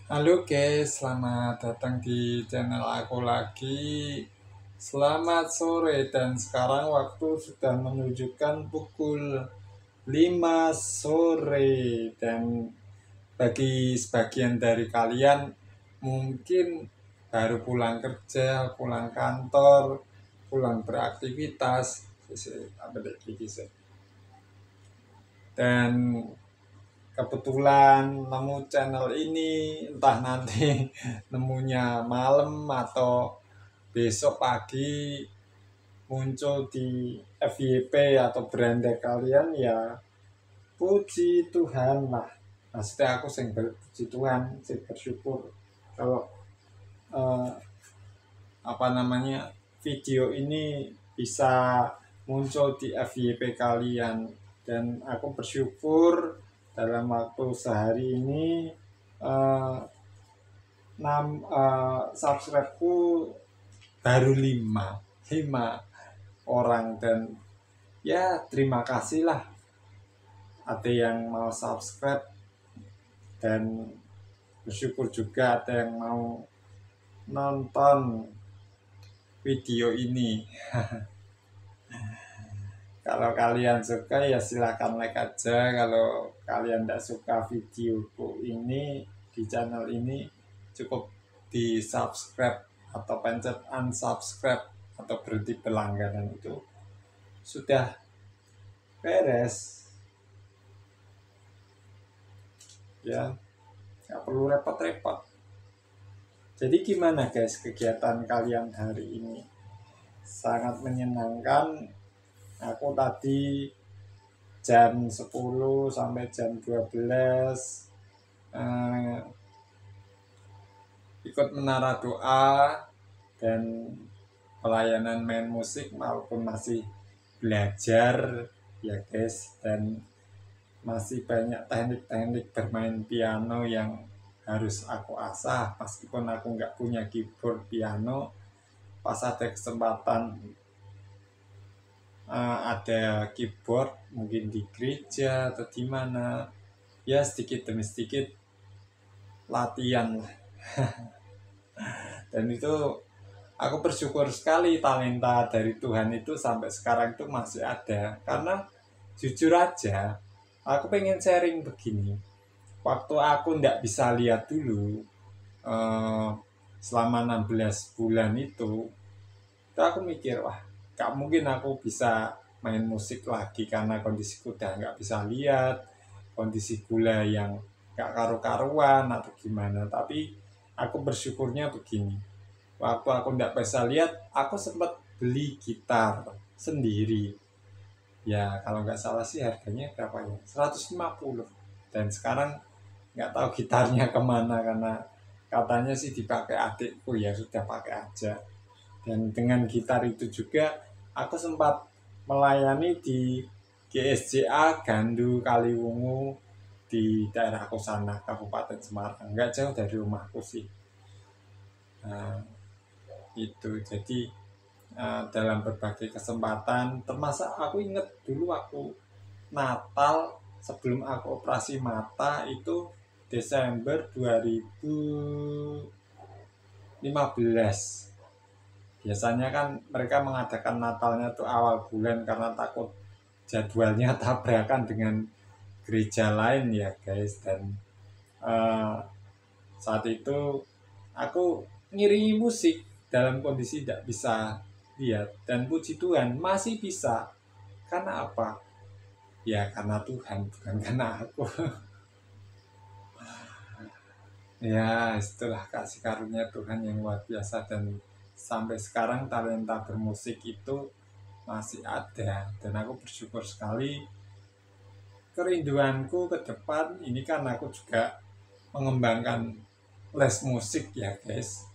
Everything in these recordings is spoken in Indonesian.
Halo guys, selamat datang di channel aku lagi. Selamat sore dan sekarang waktu sudah menunjukkan pukul 5 sore dan bagi sebagian dari kalian mungkin baru pulang kerja, pulang kantor, pulang beraktivitas. Dan kebetulan nemu channel ini entah nanti nemunya malam atau besok pagi muncul di FYP atau beranda kalian, ya puji Tuhan lah. Maksudnya aku sing berpuji Tuhan, sing bersyukur kalau eh, apa namanya video ini bisa muncul di FYP kalian, dan aku bersyukur dalam waktu sehari ini eh, subscribeku baru lima orang, dan ya terima kasih lah ada yang mau subscribe, dan bersyukur juga ada yang mau nonton video ini. Kalau kalian suka ya silahkan like aja. Kalau kalian tidak suka videoku ini di channel ini, cukup di subscribe atau pencet unsubscribe atau berhenti berlangganan, itu sudah beres ya, nggak perlu repot-repot. Jadi gimana guys kegiatan kalian hari ini? Sangat menyenangkan. Aku tadi jam 10 sampai jam 12 eh, ikut menara doa dan pelayanan main musik, maupun masih belajar ya guys, dan masih banyak teknik-teknik bermain piano yang harus aku asah. Meskipun aku nggak punya keyboard piano, pas ada kesempatan ada keyboard mungkin di gereja atau di mana, ya sedikit demi sedikit latihan lah. Dan itu aku bersyukur sekali, talenta dari Tuhan itu sampai sekarang itu masih ada. Karena jujur aja aku pengen sharing begini. Waktu aku ndak bisa lihat dulu eh, selama 16 bulan itu aku mikir, wah gak mungkin aku bisa main musik lagi karena kondisiku udah nggak bisa lihat, kondisi gula yang gak karu-karuan atau gimana. Tapi aku bersyukurnya begini, waktu aku nggak bisa lihat aku sempat beli gitar sendiri. Ya kalau nggak salah sih harganya berapa ya, 150. Dan sekarang nggak tahu gitarnya kemana, karena katanya sih dipakai adikku, ya sudah pakai aja. Dan dengan gitar itu juga aku sempat melayani di GSJA Gandu Kaliwungu di daerah aku sana, Kabupaten Semarang, nggak jauh dari rumahku sih. Nah, itu jadi dalam berbagai kesempatan, termasuk aku inget dulu waktu Natal sebelum aku operasi mata itu Desember 2015. Biasanya kan mereka mengadakan Natalnya tuh awal bulan karena takut jadwalnya tabrakan dengan gereja lain ya guys. Dan uh, saat itu aku ngiringi musik dalam kondisi tidak bisa lihat, dan puji Tuhan masih bisa. Karena apa? Ya karena Tuhan, bukan karena aku. Ya itulah kasih karunia Tuhan yang luar biasa, dan sampai sekarang talenta bermusik itu masih ada, dan aku bersyukur sekali. Kerinduanku ke depan ini kan aku juga mengembangkan les musik ya guys.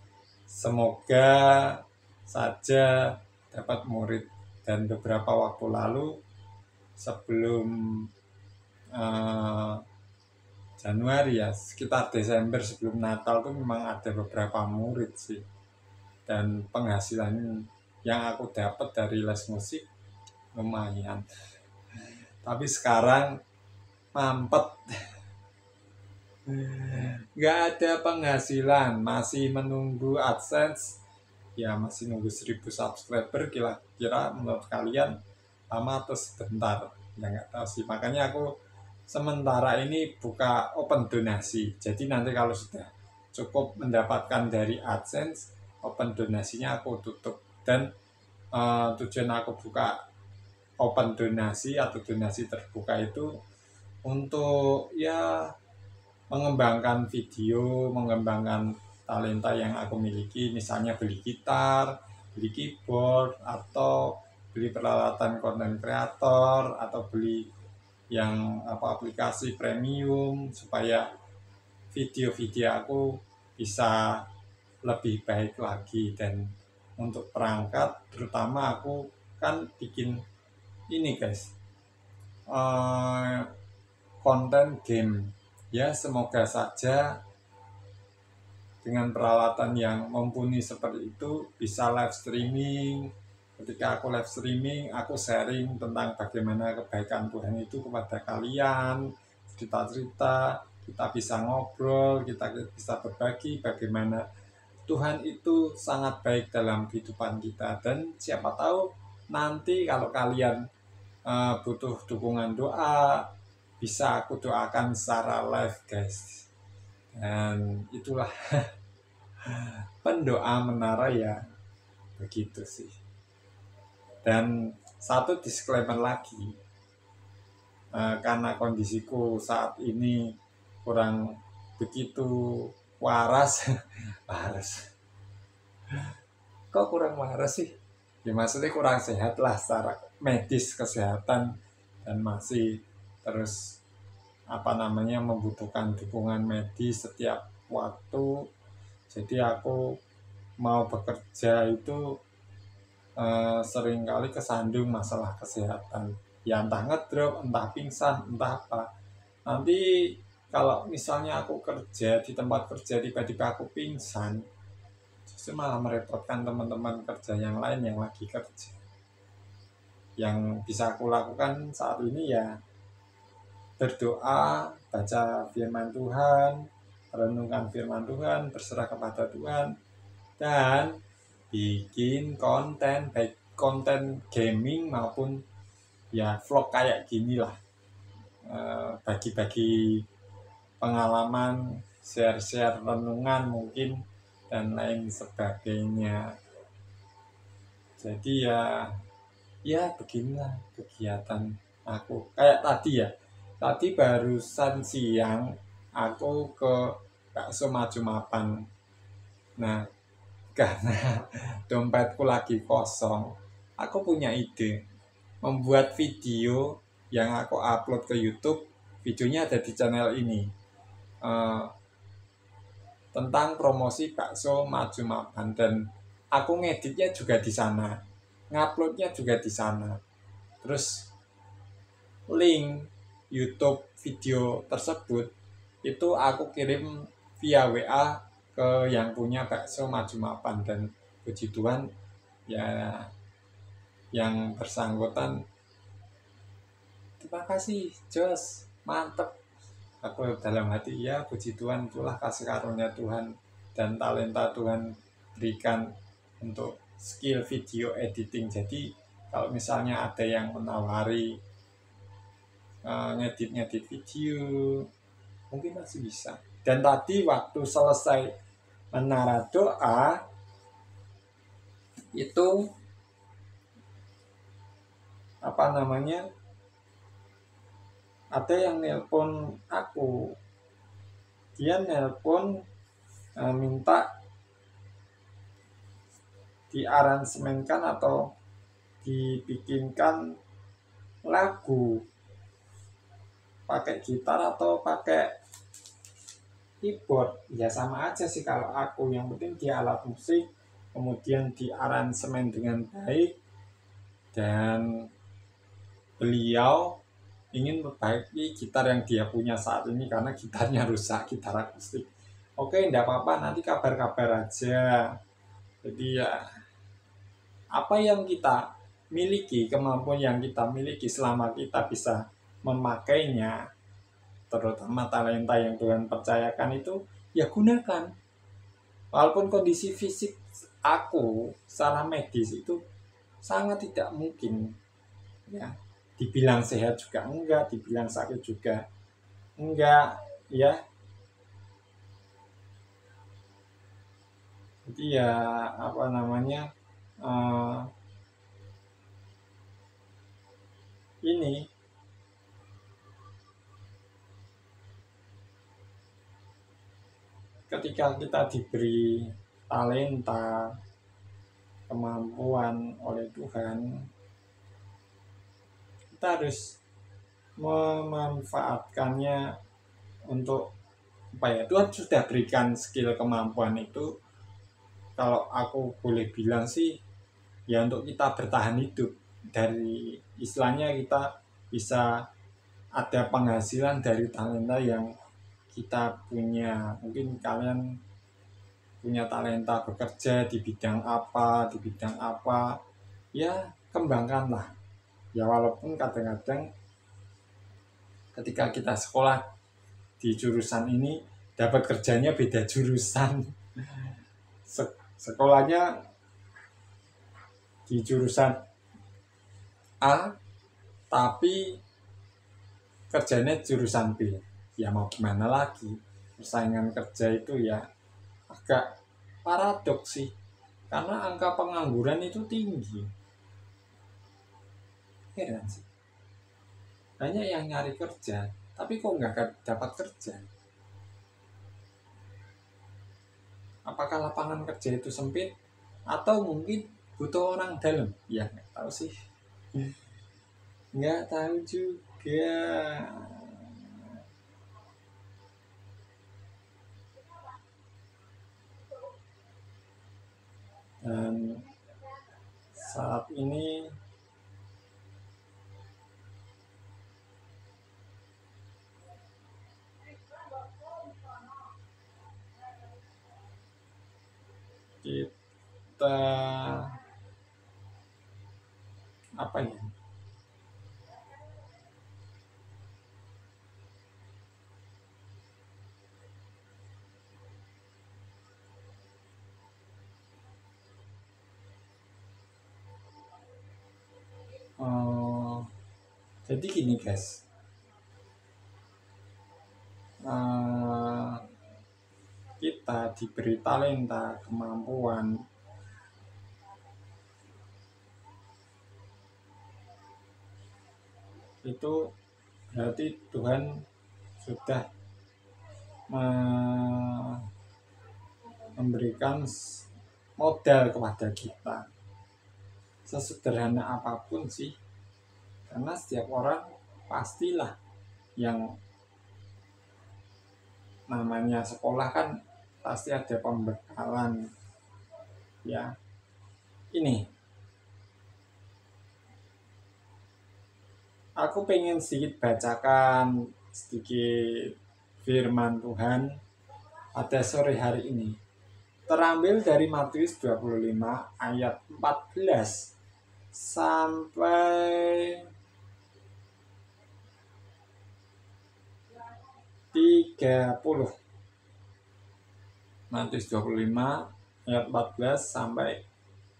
Semoga saja dapat murid. Dan beberapa waktu lalu sebelum eh, Januari ya, sekitar Desember sebelum Natal tuh memang ada beberapa murid sih. Dan penghasilan yang aku dapat dari les musik lumayan. Tapi sekarang mampet, Nggak ada penghasilan, masih menunggu AdSense, ya masih nunggu 1000 subscriber. Kira-kira menurut kalian lama atau sebentar? Ya nggak tahu sih, makanya aku sementara ini buka open donasi. Jadi nanti kalau sudah cukup mendapatkan dari AdSense, open donasinya aku tutup. Dan tujuan aku buka open donasi atau donasi terbuka itu untuk ya mengembangkan video, mengembangkan talenta yang aku miliki, misalnya beli gitar, beli keyboard, atau beli peralatan konten kreator, atau beli yang aplikasi premium supaya video-video aku bisa lebih baik lagi. Dan untuk perangkat terutama aku kan bikin ini guys, eh, konten game. Ya semoga saja dengan peralatan yang mumpuni seperti itu bisa live streaming. Ketika aku live streaming, aku sharing tentang bagaimana kebaikan Tuhan itu kepada kalian, cerita-cerita, kita bisa ngobrol, kita bisa berbagi bagaimana Tuhan itu sangat baik dalam kehidupan kita. Dan siapa tahu nanti kalau kalian butuh dukungan doa, bisa aku doakan secara live guys. Dan itulah pendoa menara ya, begitu sih. Dan satu disclaimer lagi, karena kondisiku saat ini kurang begitu waras. Waras, kok kurang waras sih? Ya maksudnya kurang sehat lah secara medis, kesehatan, dan masih terus membutuhkan dukungan medis setiap waktu. Jadi aku mau bekerja itu seringkali kesandung masalah kesehatan. Ya entah ngedrop, entah pingsan, entah apa. Nanti kalau misalnya aku kerja di tempat kerja tiba-tiba aku pingsan, justru malah merepotkan teman-teman kerja yang lain yang lagi kerja. Yang bisa aku lakukan saat ini ya berdoa, baca firman Tuhan, renungkan firman Tuhan, berserah kepada Tuhan, dan bikin konten, baik konten gaming maupun ya vlog kayak gini lah. Bagi-bagi pengalaman, share-share renungan mungkin, dan lain sebagainya. Jadi ya beginilah kegiatan aku. Kayak tadi ya, tadi barusan siang aku ke bakso maju mapan. Nah, karena dompetku lagi kosong, aku punya ide membuat video yang aku upload ke YouTube. Videonya ada di channel ini, tentang promosi bakso maju mapan, dan aku ngeditnya juga di sana, nguploadnya juga di sana. Terus link YouTube video tersebut itu aku kirim via WA ke yang punya bakso maju mapan, dan puji Tuhan ya yang bersangkutan, terima kasih Jos, mantep. Aku dalam hati, ya puji Tuhan, itulah kasih karunia Tuhan dan talenta Tuhan berikan untuk skill video editing. Jadi kalau misalnya ada yang menawari ngedit video, mungkin masih bisa. Dan tadi waktu selesai menara doa itu ada yang nelpon aku. Dia nelpon minta diaransemenkan atau dibikinkan lagu pakai gitar atau pakai keyboard. Ya sama aja sih kalau aku, yang penting dia alat musik, kemudian diaransemen dengan baik, dan beliau ingin memperbaiki gitar yang dia punya saat ini karena gitarnya rusak, gitar akustik. Oke, enggak apa-apa, nanti kabar-kabar aja. Jadi ya apa yang kita miliki, kemampuan yang kita miliki, selama kita bisa memakainya, terutama talenta yang Tuhan percayakan itu ya gunakan. Walaupun kondisi fisik aku secara medis itu sangat tidak mungkin, ya, dibilang sehat juga enggak, dibilang sakit juga enggak, ya. Jadi ya apa namanya, eh, ini ketika kita diberi talenta, kemampuan oleh Tuhan, kita harus memanfaatkannya untuk apa ya, Tuhan sudah berikan skill kemampuan itu, kalau aku boleh bilang sih ya untuk kita bertahan hidup. Dari istilahnya kita bisa ada penghasilan dari talenta yang kita punya. Mungkin kalian punya talenta bekerja di bidang apa, ya kembangkanlah. Ya walaupun kadang-kadang ketika kita sekolah di jurusan ini dapat kerjanya beda jurusan. Sekolahnya di jurusan A tapi kerjanya jurusan B. Ya mau gimana lagi, persaingan kerja itu ya agak paradoks sih, karena angka pengangguran itu tinggi. Heran sih, banyak yang nyari kerja tapi kok nggak dapat kerja. Apakah lapangan kerja itu sempit atau mungkin butuh orang dalam? Ya nggak tahu sih, nggak tahu juga. Dan saat ini kita apa ya, jadi gini guys, kita diberi talenta, kemampuan, itu berarti Tuhan sudah memberikan modal kepada kita, sesederhana apapun sih. Karena setiap orang pastilah yang namanya sekolah kan pasti ada pembekalan, ya. Ini aku pengen sedikit bacakan sedikit firman Tuhan pada sore hari ini, terambil dari Matius 25 ayat 14 sampai 30. Matius 25 ayat 14 sampai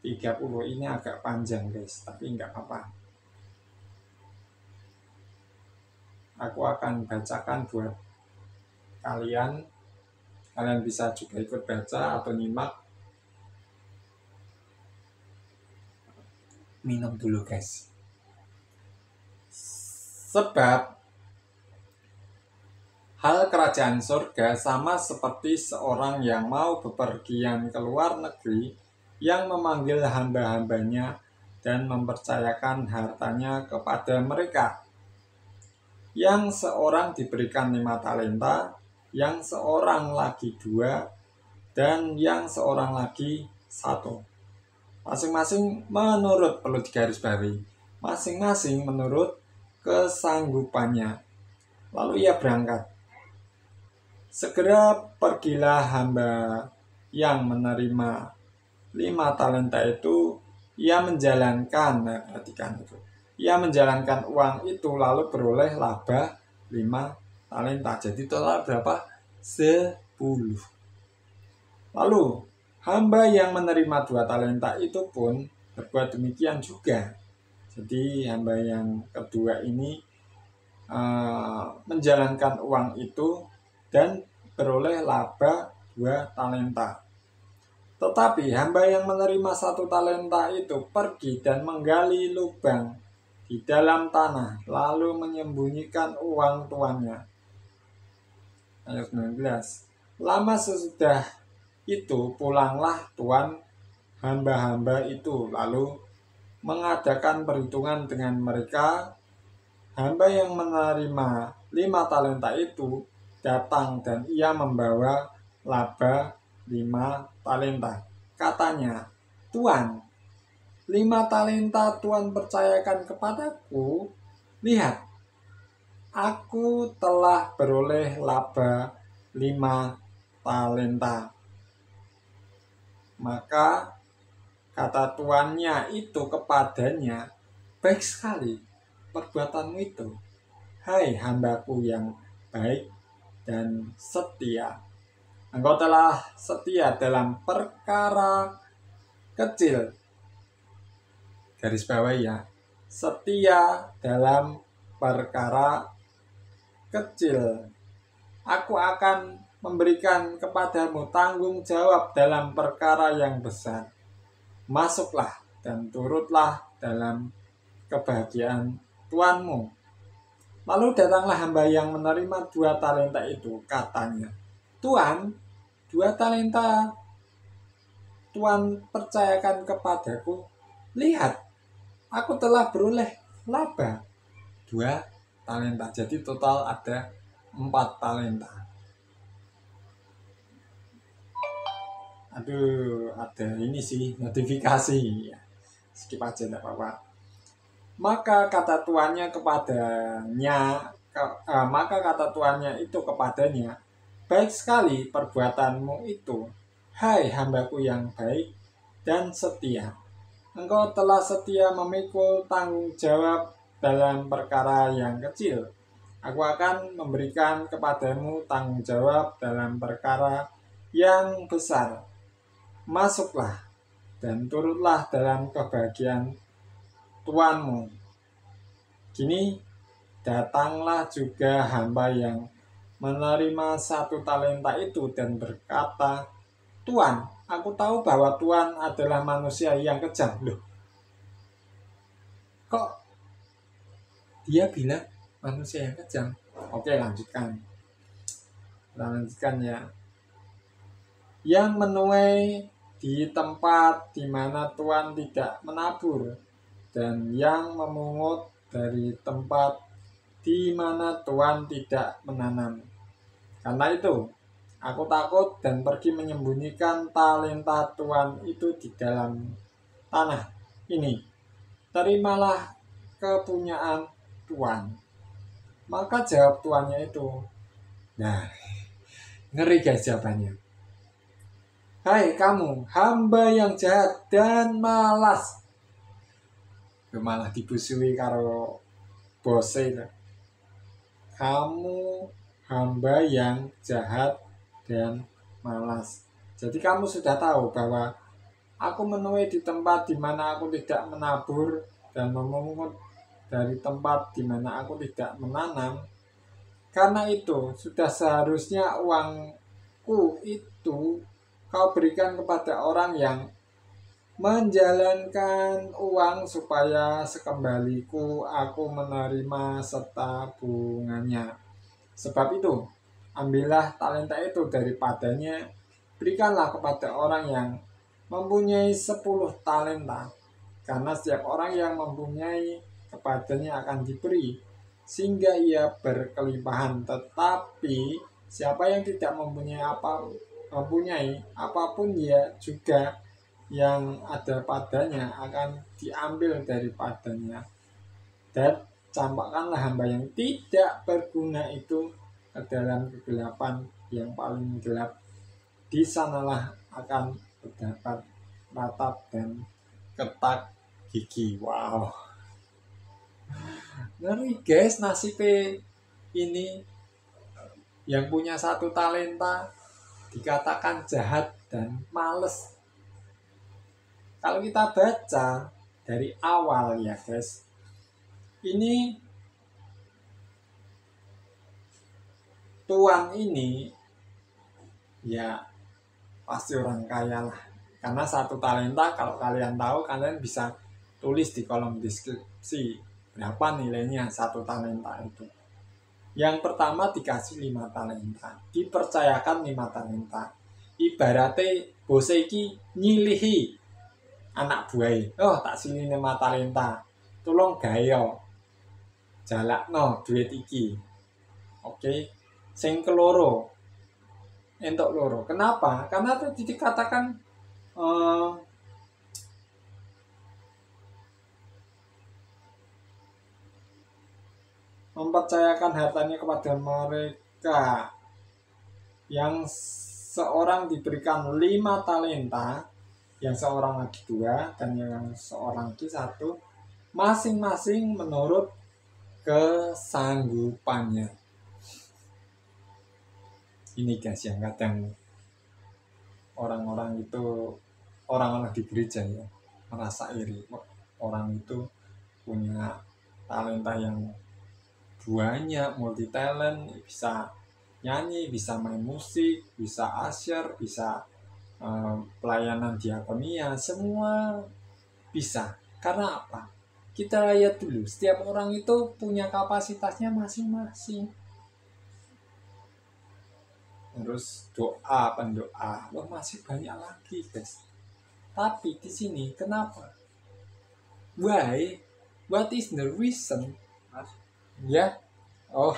30. Ini agak panjang guys, tapi nggak apa-apa. Aku akan bacakan buat kalian. Kalian bisa juga ikut baca atau nyimak. Minum dulu guys. Sebab hal kerajaan surga sama seperti seorang yang mau bepergian ke luar negeri, yang memanggil hamba-hambanya dan mempercayakan hartanya kepada mereka. Yang seorang diberikan 5 talenta, yang seorang lagi 2, dan yang seorang lagi 1. Masing-masing menurut, perlu digarisbawahi, masing-masing menurut kesanggupannya. Lalu ia berangkat. Segera pergilah hamba yang menerima 5 talenta itu. Ia menjalankan, perhatikan itu, ia menjalankan uang itu lalu beroleh laba 5 talenta. Jadi total berapa? 10. Lalu hamba yang menerima 2 talenta itu pun berbuat demikian juga. Jadi hamba yang kedua ini menjalankan uang itu dan beroleh laba 2 talenta. Tetapi hamba yang menerima 1 talenta itu pergi dan menggali lubang di dalam tanah, lalu menyembunyikan uang tuannya. Ayat 19. Lama sesudah itu pulanglah tuan hamba-hamba itu, lalu mengadakan perhitungan dengan mereka. Hamba yang menerima 5 talenta itu datang dan ia membawa laba 5 talenta. Katanya, Tuan, 5 talenta Tuan percayakan kepadaku. Lihat, aku telah beroleh laba 5 talenta. Maka kata tuannya itu kepadanya, baik sekali perbuatanmu itu, hai hambaku yang baik dan setia. Engkau telah setia dalam perkara kecil. Garis bawah ya, setia dalam perkara kecil. Aku akan memberikan kepadamu tanggung jawab dalam perkara yang besar. Masuklah dan turutlah dalam kebahagiaan tuanmu. Lalu datanglah hamba yang menerima 2 talenta itu, katanya, Tuan, 2 talenta Tuan percayakan kepadaku. Lihat, aku telah beroleh laba 2 talenta. Jadi total ada 4 talenta. Aduh, ada ini sih, notifikasi. Skip aja, enggak apa-apa. Maka kata tuannya itu kepadanya, baik sekali perbuatanmu itu, hai hambaku yang baik dan setia. Engkau telah setia memikul tanggung jawab dalam perkara yang kecil. Aku akan memberikan kepadamu tanggung jawab dalam perkara yang besar. Masuklah dan turutlah dalam kebahagiaan tuanmu. Kini datanglah juga hamba yang menerima 1 talenta itu dan berkata, Tuan, aku tahu bahwa Tuan adalah manusia yang kejam. Loh, kok dia bilang manusia yang kejam? Oke, lanjutkan ya. Yang menuai di tempat di mana Tuan tidak menabur, dan yang memungut dari tempat di mana Tuan tidak menanam. Karena itu, aku takut dan pergi menyembunyikan talenta Tuan itu di dalam tanah ini. Terimalah kepunyaan Tuan. Maka jawab tuannya itu. Nah, ngeri guys jawabannya. Hai kamu, hamba yang jahat dan malas. Malah dibusui karo bose. Kamu hamba yang jahat dan malas. Jadi kamu sudah tahu bahwa aku menuai di tempat di mana aku tidak menabur dan memungut dari tempat di mana aku tidak menanam. Karena itu sudah seharusnya uangku itu kau berikan kepada orang yang menjalankan uang supaya sekembaliku aku menerima serta bunganya. Sebab itu, ambillah talenta itu daripadanya, berikanlah kepada orang yang mempunyai 10 talenta. Karena setiap orang yang mempunyai kepadanya akan diberi, sehingga ia berkelimpahan. Tetapi siapa yang tidak mempunyai apapun, ia juga yang ada padanya akan diambil daripadanya. Dan campakkanlah hamba yang tidak berguna itu ke dalam kegelapan yang paling gelap. Di sanalah akan terdapat ratap dan ketak gigi. Wow, ngeri guys nasibnya ini. Yang punya satu talenta dikatakan jahat dan males. Kalau kita baca dari awal ya guys, ini Tuan ini ya pasti orang kaya lah. Karena satu talenta, kalau kalian tahu, kalian bisa tulis di kolom deskripsi berapa nilainya satu talenta itu. Yang pertama dikasih 5 talenta, dipercayakan 5 talenta. Ibaratnya bos iki nyilihi anak buah. Oh, tak sini 5 talenta. Tolong gayo. Jalakno duit iki. Oke. Sing keloro entuk loro. Kenapa? Karena itu dikatakan mempercayakan hartanya kepada mereka. Yang seorang diberikan 5 talenta, yang seorang lagi 2, dan yang seorang lagi 1, masing-masing menurut kesanggupannya. Ini guys yang kadang orang-orang itu, orang-orang di gereja ya, merasa iri. Orang itu punya talenta yang banyak, multi talent, bisa nyanyi, bisa main musik, bisa asyar, bisa pelayanan diakonia, semua bisa. Karena apa? Kita lihat dulu, setiap orang itu punya kapasitasnya masing-masing. Terus doa, pendoa, wah masih banyak lagi guys. Tapi di sini kenapa? Why? What is the reason? Ya, oh,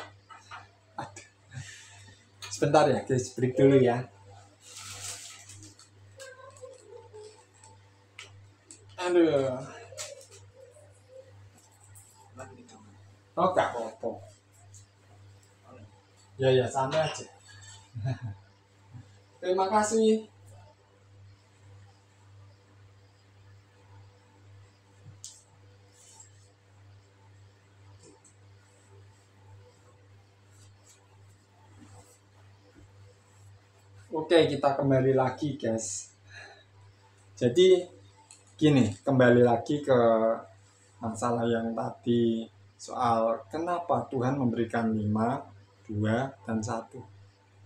aduh. Sebentar ya guys, break dulu ya. Aduh. Oh, gak apa-apa. Ya, santai aja. Terima kasih. Oke, kita kembali lagi guys. Jadi gini, kembali lagi ke masalah yang tadi soal kenapa Tuhan memberikan 5, 2, dan 1.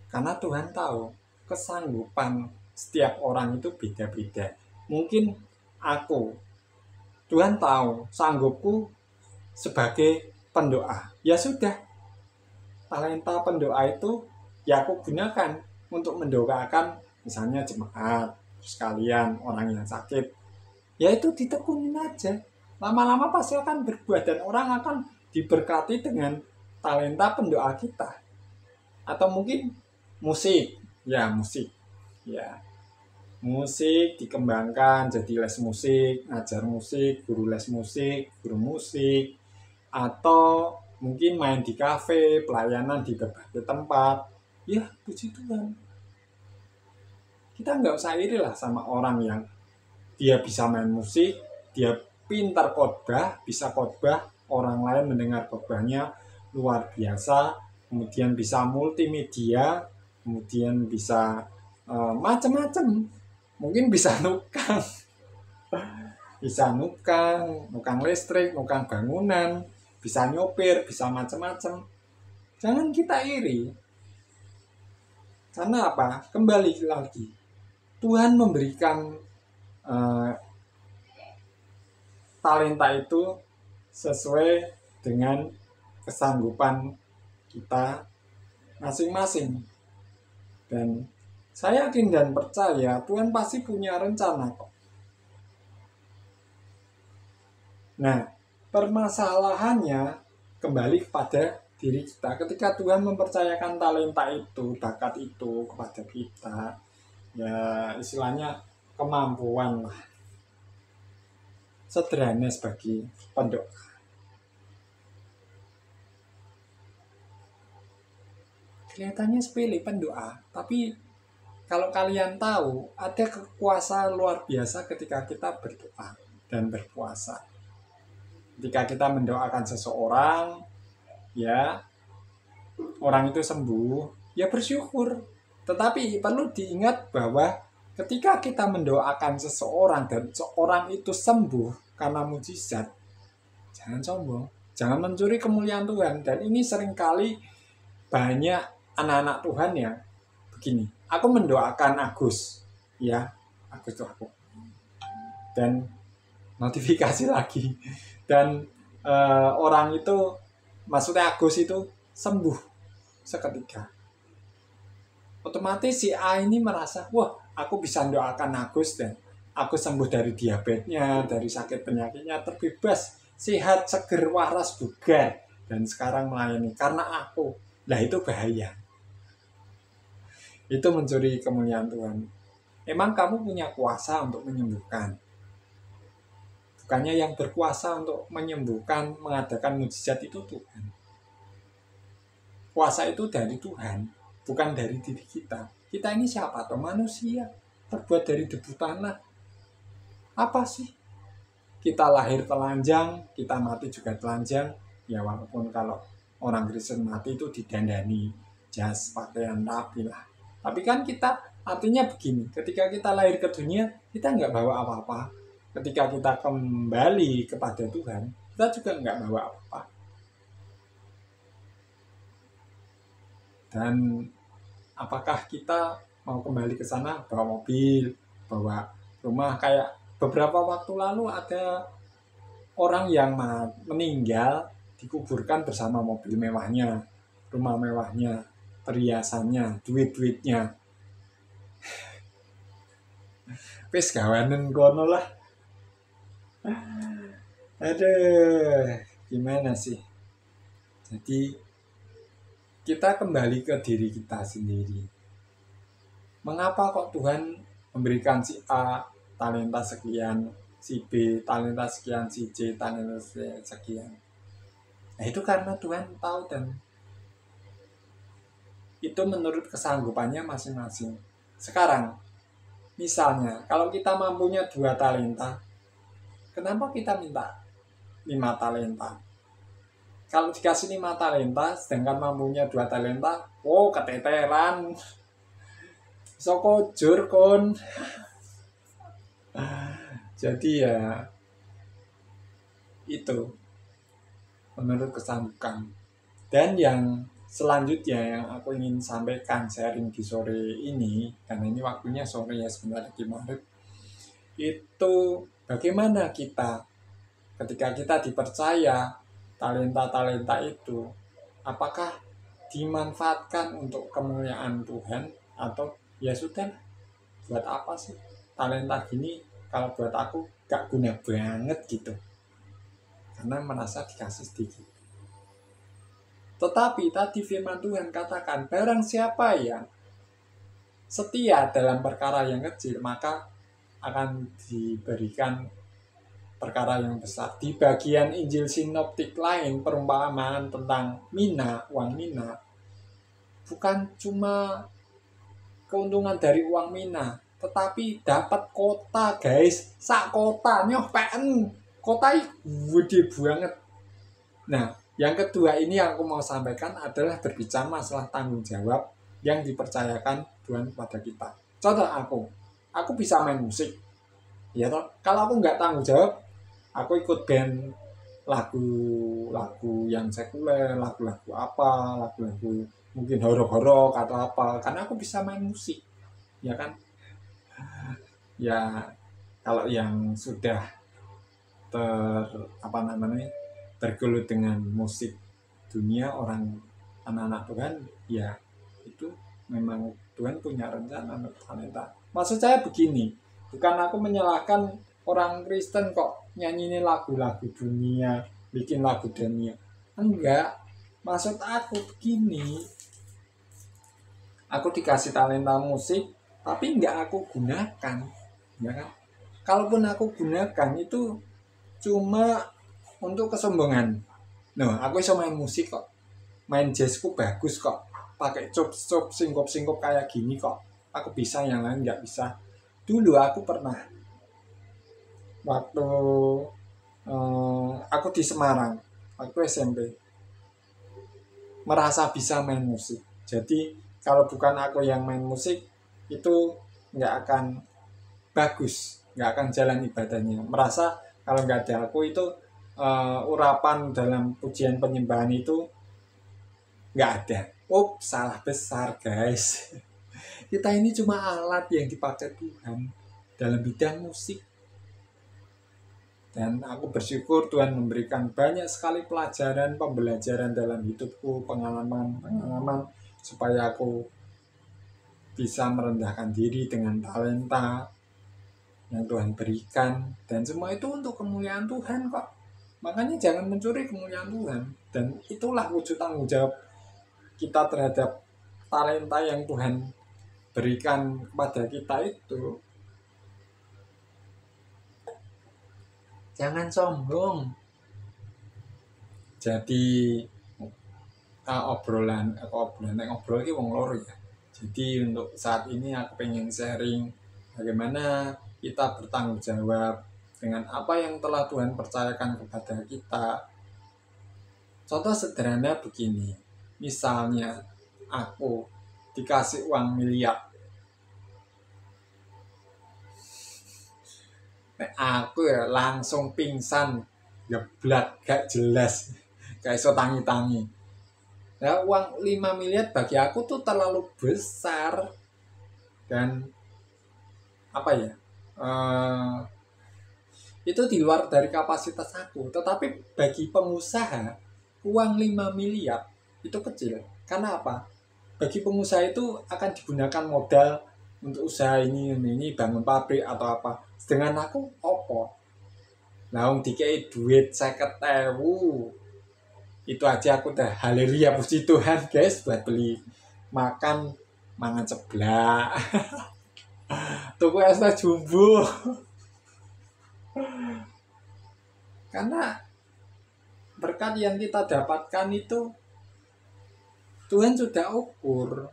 Karena Tuhan tahu kesanggupan setiap orang itu beda-beda. Mungkin Tuhan tahu sanggupku sebagai pendoa. Ya sudah, talenta pendoa itu ya aku gunakan untuk mendoakan misalnya jemaat, sekalian orang yang sakit. Ya itu ditekunin aja. Lama-lama pasti akan berbuah dan orang akan diberkati dengan talenta pendoa kita. Atau mungkin musik. Ya, musik. Ya. Musik dikembangkan jadi les musik, ngajar musik, guru les musik, guru musik, atau mungkin main di kafe, pelayanan di berbagai tempat. Ya, puji Tuhan. Kita nggak usah iri lah sama orang yang dia bisa main musik, dia pintar khotbah, bisa khotbah, orang lain mendengar khotbahnya luar biasa, kemudian bisa multimedia, kemudian bisa macam-macam, mungkin bisa nukang, bisa nukang listrik, nukang bangunan, bisa nyopir, bisa macam-macam. Jangan kita iri. Karena apa? Kembali lagi, Tuhan memberikan talenta itu sesuai dengan kesanggupan kita masing-masing. Dan saya yakin dan percaya Tuhan pasti punya rencana kok. Nah, permasalahannya kembali kepada diri kita. Ketika Tuhan mempercayakan talenta itu, bakat itu kepada kita, ya istilahnya kemampuan lah, sederhana sebagai pendoa. Kelihatannya sepele pendoa, tapi kalau kalian tahu ada kekuasaan luar biasa ketika kita berdoa dan berpuasa. Ketika kita mendoakan seseorang, ya orang itu sembuh, ya bersyukur. Tetapi perlu diingat bahwa ketika kita mendoakan seseorang dan seorang itu sembuh karena mujizat, jangan sombong, jangan mencuri kemuliaan Tuhan. Dan ini seringkali banyak anak-anak Tuhan ya begini. Aku mendoakan Agus, ya Agus itu aku, dan notifikasi lagi, dan orang itu, maksudnya Agus itu sembuh seketika. Otomatis si A ini merasa, wah aku bisa mendoakan Agus dan aku sembuh dari diabetesnya, dari sakit penyakitnya, terbebas, sehat, seger, waras, bugar, dan sekarang melayani karena aku. Nah itu bahaya. Itu mencuri kemuliaan Tuhan. Emang kamu punya kuasa untuk menyembuhkan. Bukannya yang berkuasa untuk menyembuhkan, mengadakan mujizat itu Tuhan. Kuasa itu dari Tuhan, bukan dari diri kita. Kita ini siapa? Atau manusia, terbuat dari debu tanah. Apa sih? Kita lahir telanjang, kita mati juga telanjang. Ya walaupun kalau orang Kristen mati itu didandani, jas, pakaian rapi lah. Tapi kan kita artinya begini, ketika kita lahir ke dunia, kita nggak bawa apa-apa. Ketika kita kembali kepada Tuhan, kita juga nggak bawa apa-apa. Dan apakah kita mau kembali ke sana bawa mobil, bawa rumah? Kayak beberapa waktu lalu ada orang yang meninggal dikuburkan bersama mobil mewahnya, rumah mewahnya, perhiasannya, duit-duitnya. Wis gawanen kono lah. Aduh, gimana sih? Jadi kita kembali ke diri kita sendiri. Mengapa kok Tuhan memberikan si A talenta sekian, si B talenta sekian, si C talenta sekian? Nah itu karena Tuhan tahu dan itu menurut kesanggupannya masing-masing. Sekarang, misalnya kalau kita mampunya 2 talenta, kenapa kita minta 5 talenta? Kalau dikasih 5 talenta, sedangkan mampunya 2 talenta, wow keteteran. Soko jur kon. Jadi ya itu menurut kesanggupan. Dan yang selanjutnya yang aku ingin sampaikan sharing di sore ini, karena ini waktunya sore ya sebentar lagi maghrib, itu bagaimana kita ketika kita dipercaya talenta-talenta itu, apakah dimanfaatkan untuk kemuliaan Tuhan atau ya sudah, buat apa sih talenta gini kalau buat aku gak guna banget gitu, karena merasa dikasih sedikit. Tetapi tadi firman Tuhan katakan, barang siapa yang setia dalam perkara yang kecil, maka akan diberikan perkara yang besar. Di bagian Injil sinoptik lain, perumpamaan tentang mina, uang mina, bukan cuma keuntungan dari uang mina, tetapi dapat kota guys, sak kota nyoh pen, kota gede banget. Nah, yang kedua ini yang aku mau sampaikan adalah berbicara masalah tanggung jawab yang dipercayakan Tuhan kepada kita. Contoh aku bisa main musik, ya toh. Kalau aku nggak tanggung jawab, aku ikut band lagu-lagu yang sekuler, lagu-lagu apa, lagu-lagu mungkin horor-horor atau apa, karena aku bisa main musik, ya kan? Ya kalau yang sudah tergelut dengan musik dunia, orang anak-anak Tuhan, ya itu memang Tuhan punya rencana untuk talenta. Maksud saya begini, bukan aku menyalahkan orang Kristen kok nyanyi lagu-lagu dunia, bikin lagu dunia. Enggak, maksud aku begini, aku dikasih talenta musik, tapi enggak aku gunakan, ya kan? Kalaupun aku gunakan itu cuma untuk kesombongan. Aku bisa main musik kok, main jazzku bagus kok, pakai cop singkop kayak gini kok, aku bisa, yang lain nggak bisa. Dulu aku pernah waktu aku di Semarang, waktu SMP, merasa bisa main musik. Jadi kalau bukan aku yang main musik itu nggak akan bagus, nggak akan jalan ibadahnya. Merasa kalau nggak ada aku itu urapan dalam pujian penyembahan itu nggak ada. Oh, salah besar guys. Kita ini cuma alat yang dipakai Tuhan dalam bidang musik. Dan aku bersyukur Tuhan memberikan banyak sekali pelajaran, pembelajaran dalam hidupku, pengalaman supaya aku bisa merendahkan diri dengan talenta yang Tuhan berikan. Dan semua itu untuk kemuliaan Tuhan kok. Makanya jangan mencuri kemuliaan Tuhan. Dan itulah wujud tanggung jawab kita terhadap talenta yang Tuhan berikan kepada kita itu. Jangan sombong. Jadi ngobrol ini wong loro ya. Jadi untuk saat ini aku pengen sharing bagaimana kita bertanggung jawab dengan apa yang telah Tuhan percayakan kepada kita. Contoh sederhana begini, misalnya aku dikasih uang miliar, aku ya langsung pingsan, geblak, gak jelas, gak iso tangi-tangi. Nah, uang 5 miliar bagi aku tuh terlalu besar dan apa ya? Itu di luar dari kapasitas aku. Tetapi bagi pengusaha, uang 5 miliar itu kecil. Karena apa? Bagi pengusaha itu akan digunakan modal untuk usaha ini bangun pabrik atau apa. Sedangkan aku opo. Nah, dikei duit 50.000. Itu aja aku udah haleluya puji Tuhan guys buat beli makan mangan seblak. Tuku es jumbo. Karena berkat yang kita dapatkan itu Tuhan sudah ukur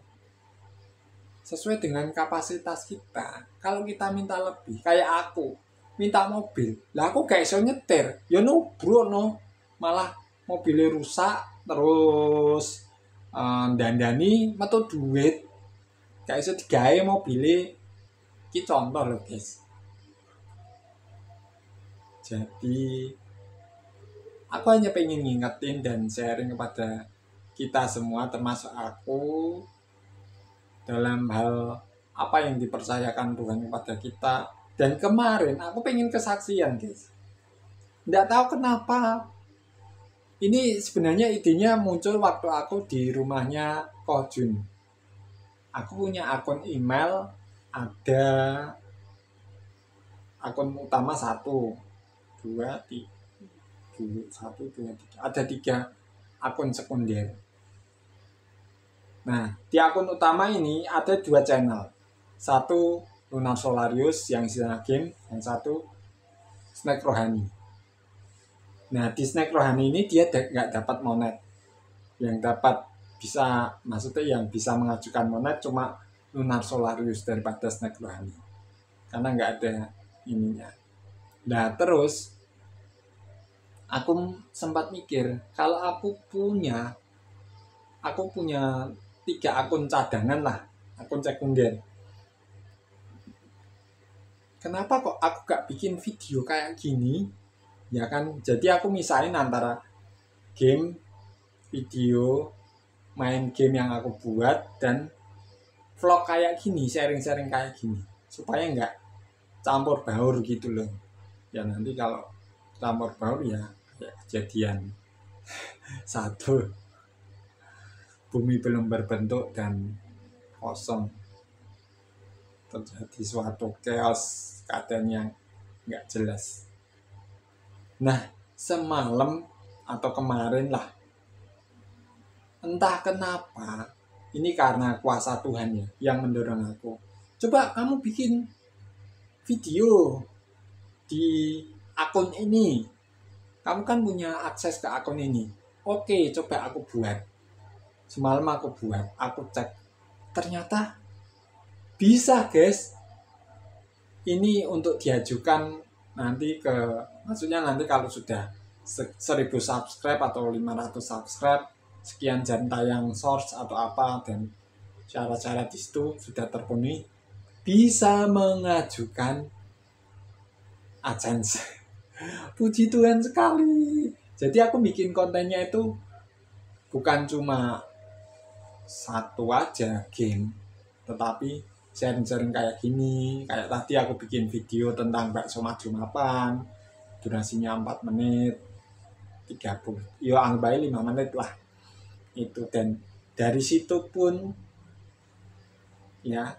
sesuai dengan kapasitas kita. Kalau kita minta lebih, kayak aku minta mobil, lah aku gak iso nyetir, ya nubruk no, malah mobilnya rusak terus dandani metu duit, gak iso digawe mobilnya. Iki contoh loh guys. Jadi aku hanya pengen ngingetin dan sharing kepada kita semua termasuk aku dalam hal apa yang dipercayakan Tuhan kepada kita. Dan kemarin aku pengen kesaksian guys. Nggak tahu kenapa. Ini sebenarnya idenya muncul waktu aku di rumahnya Ko Jun. Aku punya akun email, ada akun utama 1, 2, 3, 1, 2, 3. Ada 3 akun sekunder. Nah, di akun utama ini ada 2 channel. 1 Lunar Solarius yang isinya game, yang 1 Snack Rohani. Nah, di Snack Rohani ini dia nggak dapat monet. Yang dapat bisa, maksudnya yang bisa mengajukan monet cuma Lunar Solarius daripada Snack Rohani. Karena nggak ada ininya. Nah, terus aku sempat mikir, kalau aku punya 3 akun cadangan lah, akun sekunder. Kenapa kok aku gak bikin video kayak gini? Ya kan, jadi aku misahin antara game, video, main game yang aku buat, dan vlog kayak gini, sharing-sharing kayak gini. Supaya nggak campur baur gitu loh. Ya nanti kalau campur baur ya kayak kejadian 1, bumi belum berbentuk dan kosong. Terjadi suatu chaos, keadaan yang nggak jelas. Nah, semalam atau kemarin lah, entah kenapa, ini karena kuasa Tuhan ya yang mendorong aku. Coba kamu bikin video di akun ini. Kamu kan punya akses ke akun ini. Oke, coba aku buat. Semalam aku buat, aku cek. Ternyata bisa guys. Ini untuk diajukan nanti ke, maksudnya nanti kalau sudah 1000 subscribe atau 500 subscribe, sekian jam tayang source atau apa, dan syarat-syarat di situ sudah terpenuhi, bisa mengajukan AdSense. Puji Tuhan sekali. Jadi aku bikin kontennya itu bukan cuma satu aja game, tetapi sharing-sharing kayak gini. Kayak tadi aku bikin video tentang bakso maju mapan, durasinya 4 menit 30, ya anggap 5 menit lah itu. Dan dari situ pun ya,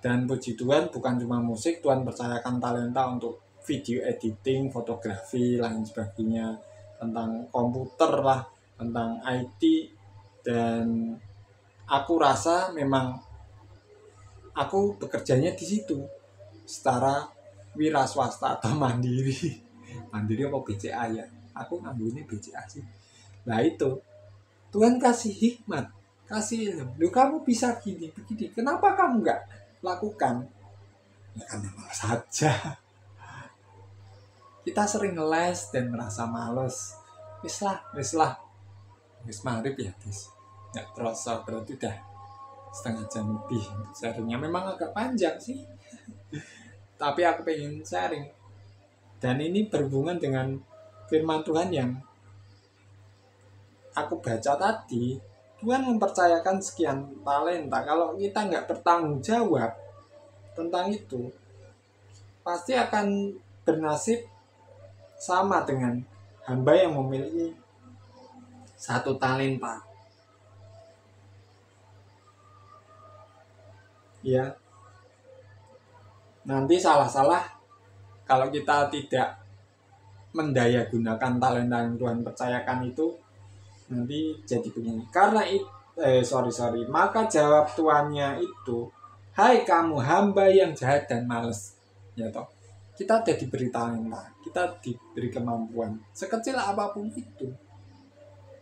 dan puji Tuhan bukan cuma musik, Tuhan percayakan talenta untuk video editing, fotografi, lain sebagainya, tentang komputer lah, tentang IT. Dan aku rasa memang aku bekerjanya di situ secara wira swasta atau mandiri. Mandiri apa BCA ya? Aku ngambilnya BCA sih. Nah itu, Tuhan kasih hikmat, kasih ilmu. Loh, kamu bisa gini, begini. Kenapa kamu nggak lakukan? Ya karena malas saja. Kita sering les dan merasa males. Wis lah. Wis maghrib ya, guys. Nggak terasa, berarti udah setengah jam lebih. Sharingnya memang agak panjang sih. Tapi aku pengen sharing. Dan ini berhubungan dengan firman Tuhan yang aku baca tadi. Tuhan mempercayakan sekian talenta. Kalau kita nggak bertanggung jawab tentang itu, pasti akan bernasib sama dengan hamba yang memiliki satu talenta. Ya, nanti salah-salah kalau kita tidak mendaya gunakan talenta yang Tuhan percayakan itu, nanti jadi begini. Karena maka jawab tuannya itu, hai kamu hamba yang jahat dan males. Ya toh, kita ada diberi talenta, kita diberi kemampuan, sekecil apapun itu,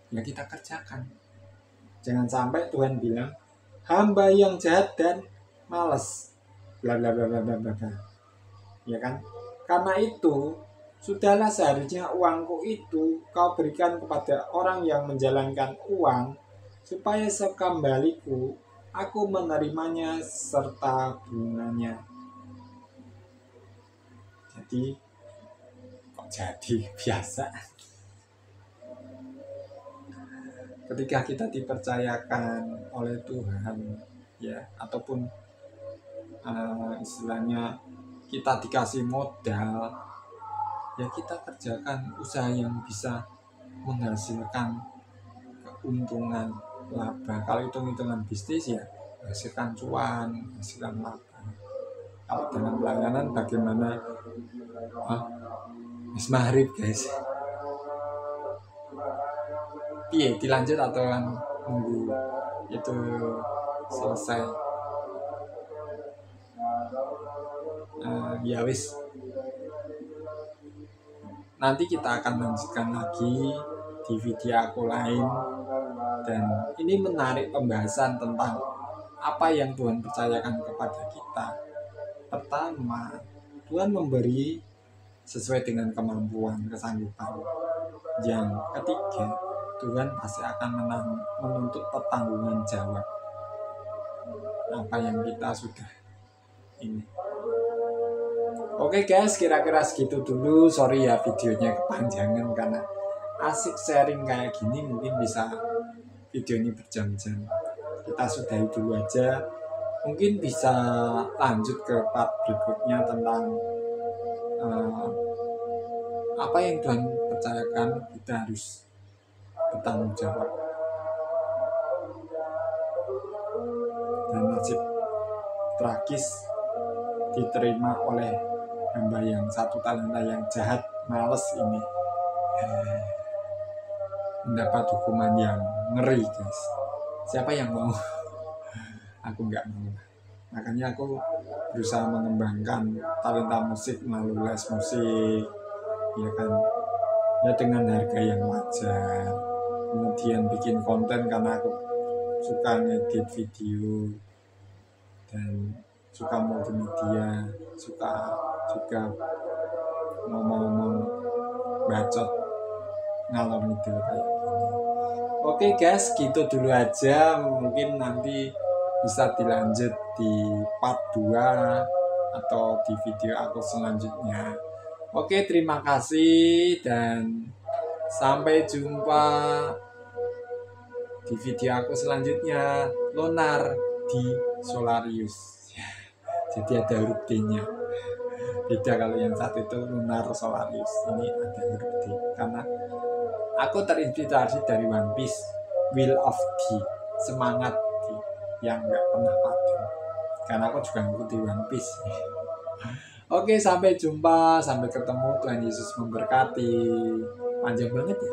ya kita kerjakan. Jangan sampai Tuhan bilang hamba yang jahat dan males, bla bla bla bla bla bla, ya kan? Karena itu sudahlah, seharusnya uangku itu kau berikan kepada orang yang menjalankan uang, supaya sekembaliku aku menerimanya serta bunganya. Jadi kok jadi biasa? Ketika kita dipercayakan oleh Tuhan, ya, ataupun istilahnya kita dikasih modal, ya kita kerjakan usaha yang bisa menghasilkan keuntungan, laba. Kalau hitung-hitungan bisnis ya hasilkan cuan, hasilkan laba. Kalau dalam pelayanan bagaimana? Wis maghrib guys. Iya, dilanjut atau nunggu itu selesai? Ya wis. Nanti kita akan lanjutkan lagi di video aku lain. Dan ini menarik pembahasan tentang apa yang Tuhan percayakan kepada kita. Pertama, Tuhan memberi sesuai dengan kemampuan, kesanggupan. Yang ketiga, Tuhan pasti akan menuntut pertanggungan jawab apa yang kita sudah ini. Oke guys, kira-kira segitu dulu. Sorry ya videonya kepanjangan karena asik sharing kayak gini, mungkin bisa video ini berjam-jam. Kita sudahi dulu aja. Mungkin bisa lanjut ke part berikutnya tentang apa yang Tuhan percayakan, kita harus bertanggung jawab. Dan nasib tragis diterima oleh hamba yang satu talenta yang jahat, males ini, mendapat hukuman yang ngeri guys. Siapa yang mau? Aku nggak mau. Makanya aku berusaha mengembangkan talenta musik melalui les musik, ya kan, ya dengan harga yang wajar. Kemudian bikin konten karena aku suka ngedit video dan suka multimedia, suka juga ngomong-ngomong bacot ngalor ngidul kayak gini. Oke guys, gitu dulu aja. Mungkin nanti bisa dilanjut di part 2 atau di video aku selanjutnya. Oke, terima kasih dan sampai jumpa di video aku selanjutnya. Lunar di Solarius. Jadi ada huruf D-nya. Beda kalau yang satu itu Lunar Solarius. Ini ada huruf D karena aku terinspirasi dari One Piece, Will of D, semangat D yang nggak pernah padam. Karena aku juga ngikuti One Piece. Oke, sampai jumpa, sampai ketemu. Tuhan Yesus memberkati. Panjang banget ya.